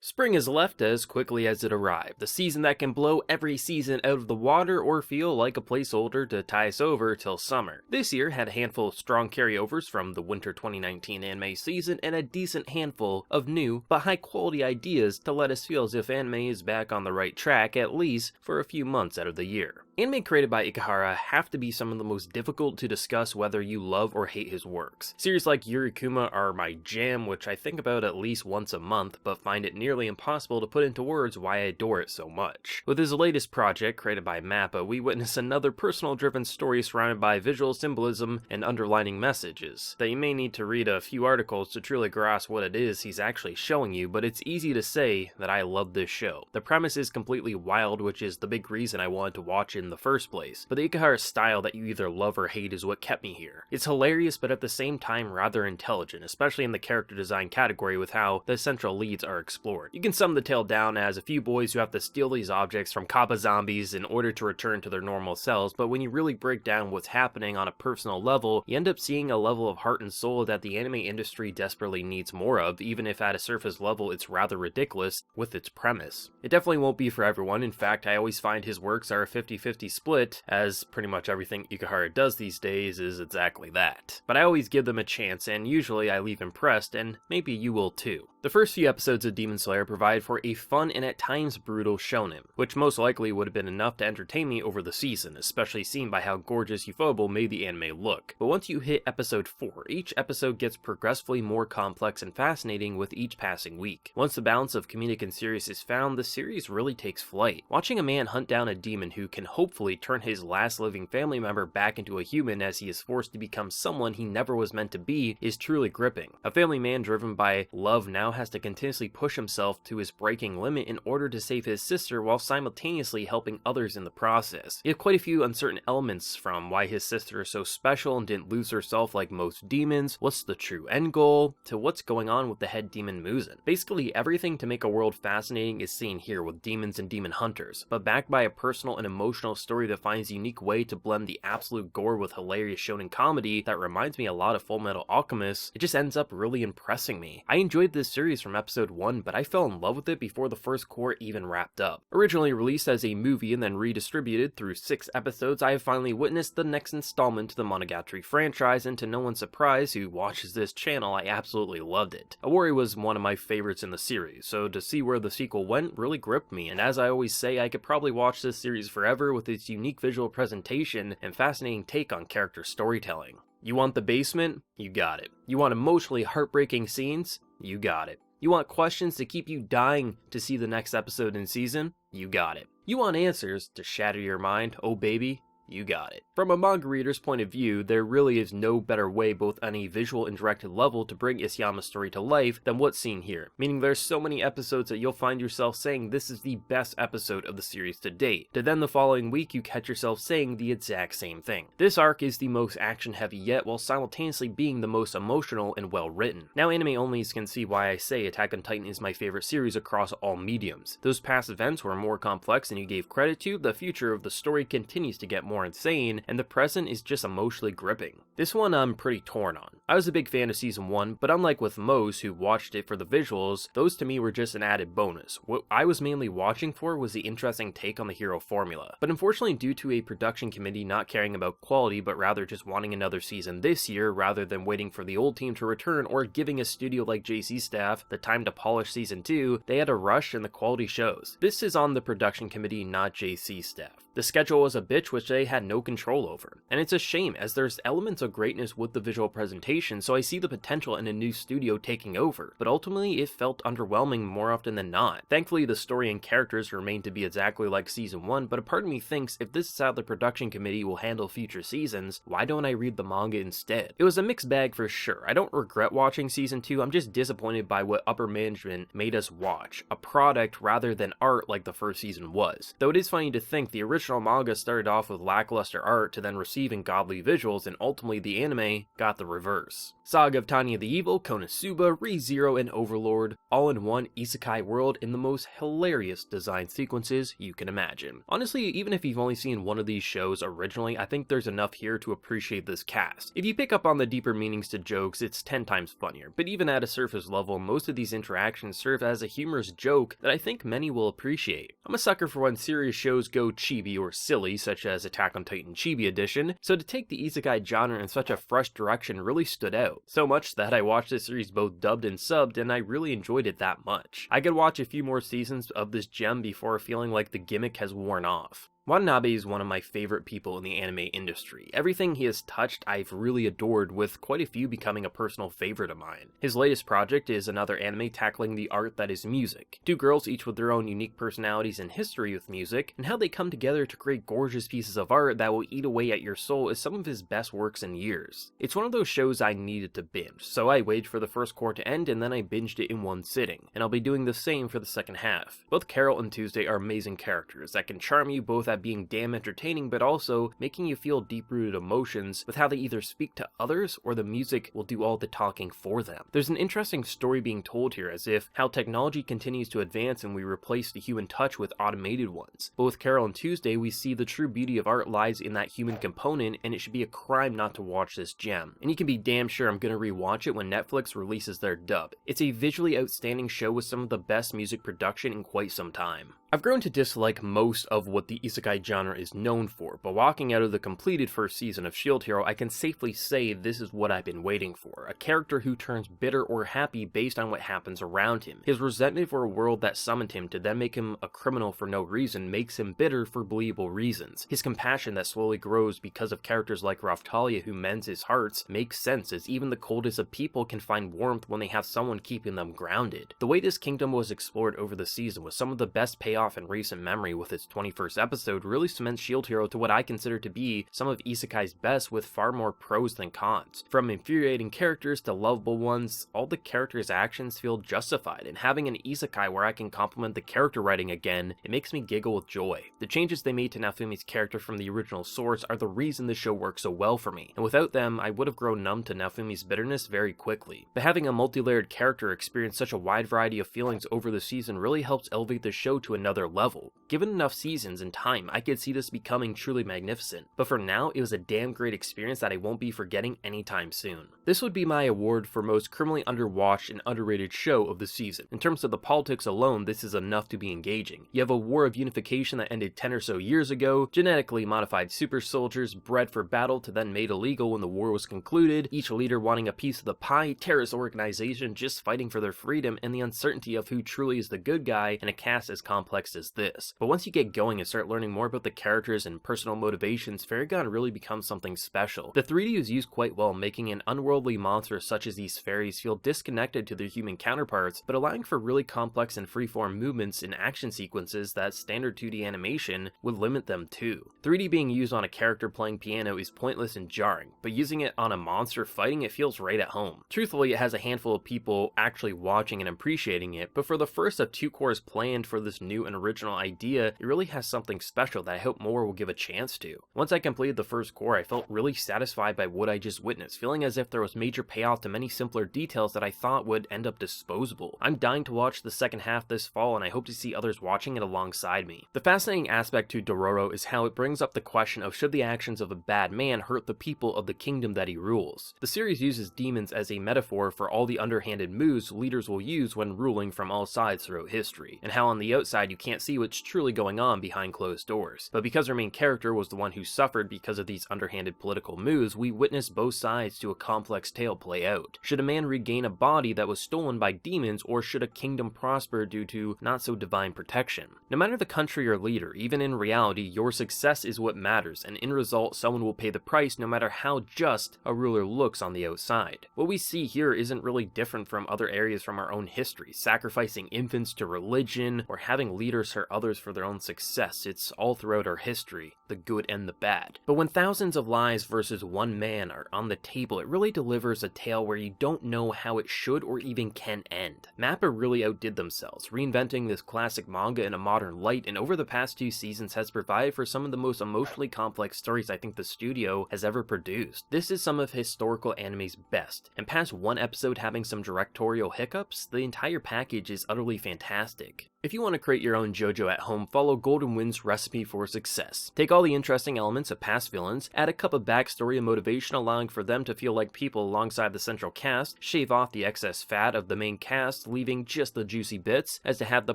Spring has left as quickly as it arrived, the season that can blow every season out of the water or feel like a placeholder to tie us over till summer. This year had a handful of strong carryovers from the winter 2019 anime season and a decent handful of new but high quality ideas to let us feel as if anime is back on the right track at least for a few months out of the year. Anime created by Ikehara have to be some of the most difficult to discuss whether you love or hate his works. Series like Yurikuma are my jam, which I think about at least once a month, but find it nearly impossible to put into words why I adore it so much. With his latest project, created by Mappa, we witness another personal-driven story surrounded by visual symbolism and underlining messages, that you may need to read a few articles to truly grasp what it is he's actually showing you, but it's easy to say that I love this show. The premise is completely wild, which is the big reason I wanted to watch it in the first place, but the Ikehara style that you either love or hate is what kept me here. It's hilarious, but at the same time rather intelligent, especially in the character design category with how the central leads are explored. You can sum the tale down as a few boys who have to steal these objects from Kappa zombies in order to return to their normal selves, but when you really break down what's happening on a personal level, you end up seeing a level of heart and soul that the anime industry desperately needs more of, even if at a surface level it's rather ridiculous with its premise. It definitely won't be for everyone. In fact, I always find his works are a 50-50 split, as pretty much everything Ikehara does these days is exactly that. But I always give them a chance, and usually I leave impressed, and maybe you will too. The first few episodes of Demon Slayer provide for a fun and at times brutal shonen, which most likely would have been enough to entertain me over the season, especially seen by how gorgeous Ufotable made the anime look. But once you hit episode 4, each episode gets progressively more complex and fascinating with each passing week. Once the balance of comedic and serious is found, the series really takes flight. Watching a man hunt down a demon who can hopefully turn his last living family member back into a human as he is forced to become someone he never was meant to be is truly gripping. A family man driven by love now has to continuously push himself to his breaking limit in order to save his sister while simultaneously helping others in the process. You have quite a few uncertain elements, from why his sister is so special and didn't lose herself like most demons, what's the true end goal, to what's going on with the head demon Muzan. Basically everything to make a world fascinating is seen here with demons and demon hunters, but backed by a personal and emotional story that finds a unique way to blend the absolute gore with hilarious shonen comedy that reminds me a lot of Fullmetal Alchemist. It just ends up really impressing me. I enjoyed this series from episode 1, but I fell in love with it before the first core even wrapped up. Originally released as a movie and then redistributed through 6 episodes, I have finally witnessed the next installment to the Monogatari franchise, and to no one's surprise who watches this channel, I absolutely loved it. Awori was one of my favorites in the series, so to see where the sequel went really gripped me, and as I always say, I could probably watch this series forever with its unique visual presentation and fascinating take on character storytelling. You want the basement? You got it. You want emotionally heartbreaking scenes? You got it. You want questions to keep you dying to see the next episode in season? You got it. You want answers to shatter your mind? Oh baby, you got it. From a manga reader's point of view, there really is no better way, both on a visual and directed level, to bring Isayama's story to life than what's seen here. Meaning there's so many episodes that you'll find yourself saying this is the best episode of the series to date, to then the following week you catch yourself saying the exact same thing. This arc is the most action heavy yet, while simultaneously being the most emotional and well written. Now anime onlys can see why I say Attack on Titan is my favorite series across all mediums. Those past events were more complex than you gave credit to, the future of the story continues to get more insane, and the present is just emotionally gripping. This one I'm pretty torn on. I was a big fan of season 1, but unlike with most who watched it for the visuals, those to me were just an added bonus. What I was mainly watching for was the interesting take on the hero formula. But unfortunately, due to a production committee not caring about quality but rather just wanting another season this year rather than waiting for the old team to return or giving a studio like JC staff the time to polish season 2, they had to rush and the quality shows. This is on the production committee, not JC staff. The schedule was a bitch which they had no control over. And it's a shame, as there's elements of greatness with the visual presentation, so I see the potential in a new studio taking over, but ultimately it felt underwhelming more often than not. Thankfully the story and characters remain to be exactly like season 1, but a part of me thinks if this is how the production committee will handle future seasons, why don't I read the manga instead? It was a mixed bag for sure. I don't regret watching season 2, I'm just disappointed by what upper management made us watch, a product rather than art like the first season was. Though it is funny to think the original manga started off with lackluster art to then receiving godly visuals, and ultimately the anime got the reverse. universe. Saga of Tanya the Evil, Konosuba, ReZero, and Overlord, all in one isekai world in the most hilarious design sequences you can imagine. Honestly, even if you've only seen one of these shows originally, I think there's enough here to appreciate this cast. If you pick up on the deeper meanings to jokes, it's 10 times funnier, but even at a surface level, most of these interactions serve as a humorous joke that I think many will appreciate. I'm a sucker for when serious shows go chibi or silly, such as Attack on Titan Chibi Edition, so to take the isekai genre in such a fresh direction really stood out. So much that I watched this series both dubbed and subbed, and I really enjoyed it that much. I could watch a few more seasons of this gem before feeling like the gimmick has worn off. Watanabe is one of my favorite people in the anime industry. Everything he has touched I've really adored, with quite a few becoming a personal favorite of mine. His latest project is another anime tackling the art that is music. Two girls, each with their own unique personalities and history with music, and how they come together to create gorgeous pieces of art that will eat away at your soul is some of his best works in years. It's one of those shows I needed to binge, so I waited for the first core to end and then I binged it in one sitting, and I'll be doing the same for the second half. Both Carole and Tuesday are amazing characters that can charm you both at being damn entertaining, but also making you feel deep-rooted emotions with how they either speak to others or the music will do all the talking for them. There's an interesting story being told here, as if how technology continues to advance and we replace the human touch with automated ones. But with Carole and Tuesday, we see the true beauty of art lies in that human component, and it should be a crime not to watch this gem. And you can be damn sure I'm gonna rewatch it when Netflix releases their dub. It's a visually outstanding show with some of the best music production in quite some time. I've grown to dislike most of what the isekai genre is known for, but walking out of the completed first season of Shield Hero, I can safely say this is what I've been waiting for. A character who turns bitter or happy based on what happens around him. His resentment for a world that summoned him to then make him a criminal for no reason makes him bitter for believable reasons. His compassion that slowly grows because of characters like Raftalia who mends his hearts makes sense, as even the coldest of people can find warmth when they have someone keeping them grounded. The way this kingdom was explored over the season was some of the best payoff in recent memory, with its 21st episode really cements Shield Hero to what I consider to be some of isekai's best, with far more pros than cons. From infuriating characters to lovable ones, all the characters' actions feel justified, and having an isekai where I can compliment the character writing again, it makes me giggle with joy. The changes they made to Nafumi's character from the original source are the reason the show works so well for me, and without them, I would have grown numb to Nafumi's bitterness very quickly. But having a multi-layered character experience such a wide variety of feelings over the season really helps elevate the show to another level. Given enough seasons and time, I could see this becoming truly magnificent, but for now, it was a damn great experience that I won't be forgetting anytime soon. This would be my award for most criminally underwatched and underrated show of the season. In terms of the politics alone, this is enough to be engaging. You have a war of unification that ended 10 or so years ago, genetically modified super soldiers bred for battle to then made illegal when the war was concluded, each leader wanting a piece of the pie, terrorist organization just fighting for their freedom, and the uncertainty of who truly is the good guy in a cast as complex as this. But once you get going and start learning more about the characters and personal motivations, Fairygon really becomes something special. The 3D is used quite well, making an unworldly monster such as these fairies feel disconnected to their human counterparts, but allowing for really complex and freeform movements and action sequences that standard 2D animation would limit them to. 3D being used on a character playing piano is pointless and jarring, but using it on a monster fighting it feels right at home. Truthfully, it has a handful of people actually watching and appreciating it, but for the first of 2 cores planned for this new and original idea, it really has something special that I hope more will give a chance to. Once I completed the first core, I felt really satisfied by what I just witnessed, feeling as if there was major payoff to many simpler details that I thought would end up disposable. I'm dying to watch the second half this fall, and I hope to see others watching it alongside me. The fascinating aspect to Dororo is how it brings up the question of should the actions of a bad man hurt the people of the kingdom that he rules. The series uses demons as a metaphor for all the underhanded moves leaders will use when ruling from all sides throughout history, and how on the outside you can't see what's truly going on behind closed doors. But because our main character was the one who suffered because of these underhanded political moves, we witnessed both sides to a complex tale play out. Should a man regain a body that was stolen by demons, or should a kingdom prosper due to not so divine protection? No matter the country or leader, even in reality, your success is what matters, and in result, someone will pay the price no matter how just a ruler looks on the outside. What we see here isn't really different from other areas from our own history, sacrificing infants to religion, or having leaders hurt others for their own success. It's all throughout our history, the good and the bad. But when thousands of lives versus one man are on the table, it really delivers a tale where you don't know how it should or even can end. MAPPA really outdid themselves, reinventing this classic manga in a modern light, and over the past 2 seasons has provided for some of the most emotionally complex stories I think the studio has ever produced. This is some of historical anime's best, and past one episode having some directorial hiccups, the entire package is utterly fantastic. If you want to create your own JoJo at home, follow Golden Wind's recipe for success. Take all the interesting elements of past villains, add a cup of backstory and motivation allowing for them to feel like people alongside the central cast, shave off the excess fat of the main cast, leaving just the juicy bits, as to have the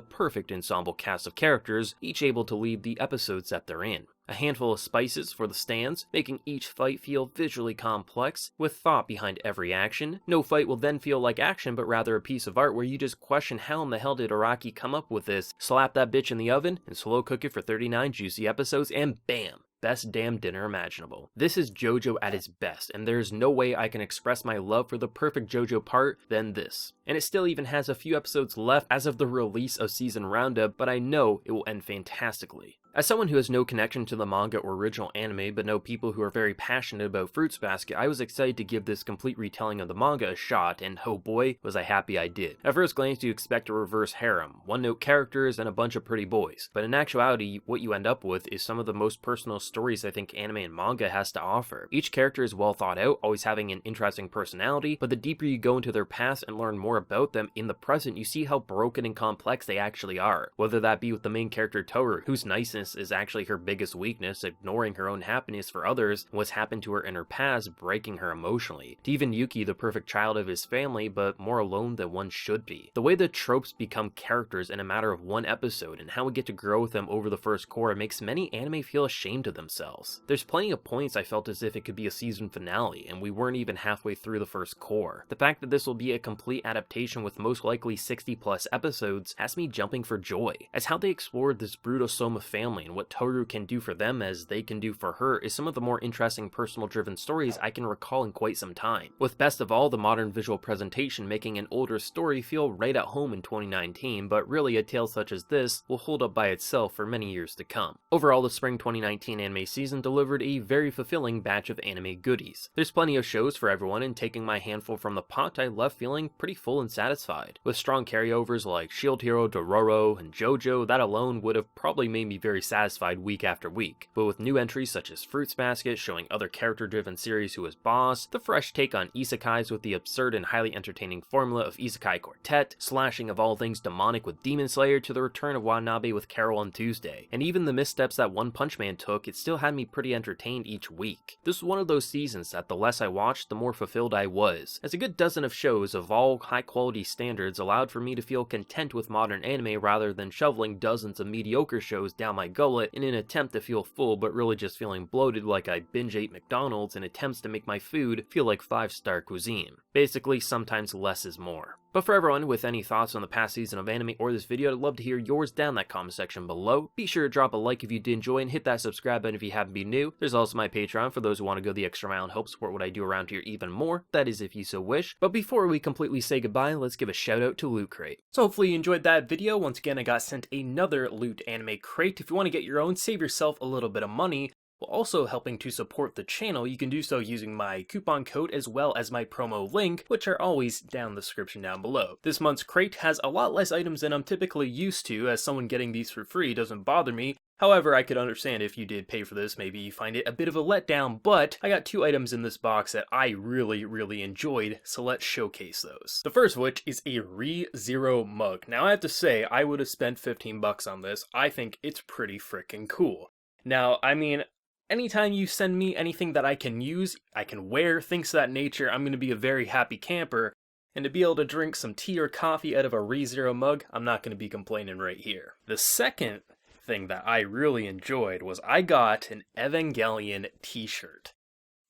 perfect ensemble cast of characters, each able to lead the episodes that they're in. A handful of spices for the stands, making each fight feel visually complex, with thought behind every action. No fight will then feel like action, but rather a piece of art where you just question how in the hell did Araki come up with this. Slap that bitch in the oven, and slow cook it for 39 juicy episodes, and bam! Best damn dinner imaginable. This is JoJo at its best, and there's no way I can express my love for the perfect JoJo part than this. And it still even has a few episodes left as of the release of season Roundup, but I know it will end fantastically. As someone who has no connection to the manga or original anime, but know people who are very passionate about Fruits Basket, I was excited to give this complete retelling of the manga a shot, and oh boy, was I happy I did. At first glance, you expect a reverse harem, one-note characters, and a bunch of pretty boys. But in actuality, what you end up with is some of the most personal stories I think anime and manga has to offer. Each character is well thought out, always having an interesting personality, but the deeper you go into their past and learn more about them in the present, you see how broken and complex they actually are. Whether that be with the main character Toru, whose niceness is actually her biggest weakness, ignoring her own happiness for others, and what's happened to her in her past breaking her emotionally, to even Yuki, the perfect child of his family, but more alone than one should be. The way the tropes become characters in a matter of one episode, and how we get to grow with them over the first core, makes many anime feel ashamed of themselves. There's plenty of points I felt as if it could be a season finale, and we weren't even halfway through the first core. The fact that this will be a complete adaptation with most likely 60 plus episodes has me jumping for joy, as how they explored this brutal Soma family and what Toru can do for them as they can do for her is some of the more interesting personal driven stories I can recall in quite some time. With best of all, the modern visual presentation making an older story feel right at home in 2019, but really a tale such as this will hold up by itself for many years to come. Overall, the spring 2019 anime season delivered a very fulfilling batch of anime goodies. There's plenty of shows for everyone, and taking my handful from the pot, I left feeling pretty full and satisfied. With strong carryovers like Shield Hero, Dororo, and JoJo, that alone would have probably made me very satisfied week after week, but with new entries such as Fruits Basket showing other character-driven series who is boss, the fresh take on isekais with the absurd and highly entertaining formula of Isekai Quartet, slashing of all things demonic with Demon Slayer, to the return of Watanabe with Carole Tuesday, and even the missteps that One Punch Man took, it still had me pretty entertained each week. This was one of those seasons that the less I watched, the more fulfilled I was, as a good dozen of shows of all high-quality standards allowed for me to feel content with modern anime rather than shoveling dozens of mediocre shows down my gullet in an attempt to feel full but really just feeling bloated like I binge ate McDonald's in attempts to make my food feel like 5-star cuisine. Basically, sometimes less is more. But for everyone with any thoughts on the past season of anime or this video, I'd love to hear yours down in that comment section below. Be sure to drop a like if you did enjoy and hit that subscribe button if you haven't been new. There's also my Patreon for those who want to go the extra mile and help support what I do around here even more. That is if you so wish. But before we completely say goodbye, let's give a shout out to Loot Crate. So hopefully you enjoyed that video. Once again, I got sent another Loot Anime Crate. If you want to get your own, save yourself a little bit of money, while also helping to support the channel, you can do so using my coupon code as well as my promo link, which are always down in the description down below. This month's crate has a lot less items than I'm typically used to, as someone getting these for free doesn't bother me. However, I could understand if you did pay for this, maybe you find it a bit of a letdown, but I got 2 items in this box that I really enjoyed, so let's showcase those. The first of which is a ReZero mug. Now I have to say, I would have spent 15 bucks on this. I think it's pretty freaking cool. Now, I mean, anytime you send me anything that I can use, I can wear, things of that nature, I'm going to be a very happy camper. And to be able to drink some tea or coffee out of a ReZero mug, I'm not going to be complaining right here. The second thing that I really enjoyed was I got an Evangelion t-shirt.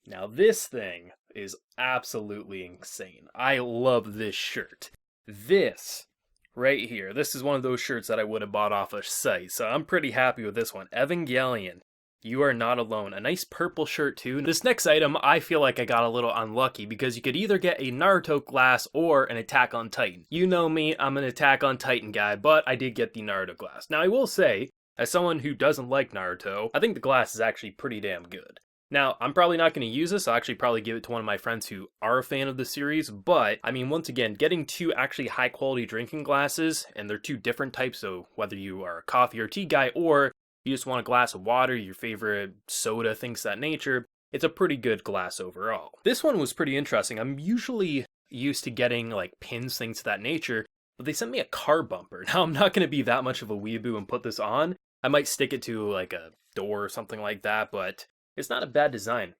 Now this thing is absolutely insane. I love this shirt. This right here, this is one of those shirts that I would have bought off a site, so I'm pretty happy with this one. Evangelion. You are not alone. A nice purple shirt too. This next item, I feel like I got a little unlucky because you could either get a Naruto glass or an Attack on Titan. You know me, I'm an Attack on Titan guy, but I did get the Naruto glass. Now I will say, as someone who doesn't like Naruto, I think the glass is actually pretty damn good. Now, I'm probably not going to use this. I'll actually probably give it to one of my friends who are a fan of the series. But, I mean, once again, getting two actually high-quality drinking glasses, and they're two different types, so whether you are a coffee or tea guy, or you just want a glass of water, your favorite soda, things of that nature, it's a pretty good glass overall. This one was pretty interesting. I'm usually used to getting, like, pins, things of that nature, but they sent me a car bumper. Now, I'm not going to be that much of a weeaboo and put this on. I might stick it to, like, a door or something like that, but it's not a bad design.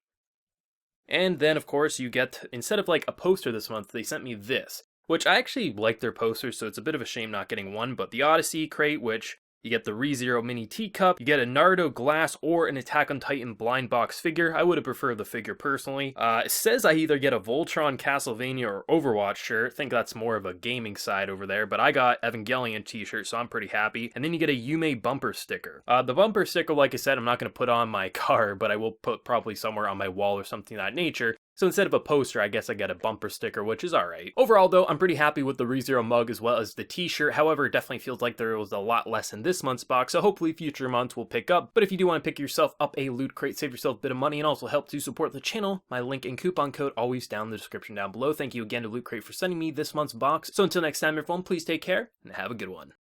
And then, of course, you get, instead of like a poster this month, they sent me this, which I actually like their posters, so it's a bit of a shame not getting one, but the Odyssey crate, which you get the ReZero mini teacup, you get a Naruto glass or an Attack on Titan blind box figure. I would have preferred the figure personally. It says I either get a Voltron, Castlevania, or Overwatch shirt. I think that's more of a gaming side over there, but I got Evangelion t-shirt, so I'm pretty happy. And then you get a Yume bumper sticker. The bumper sticker, like I said, I'm not going to put on my car, but I will put probably somewhere on my wall or something of that nature. So instead of a poster, I guess I get a bumper sticker, which is alright. Overall though, I'm pretty happy with the ReZero mug as well as the t-shirt. However, it definitely feels like there was a lot less in this month's box, so hopefully future months will pick up. But if you do want to pick yourself up a loot crate, save yourself a bit of money, and also help to support the channel, my link and coupon code always down in the description down below. Thank you again to Loot Crate for sending me this month's box. So until next time everyone, please take care, and have a good one.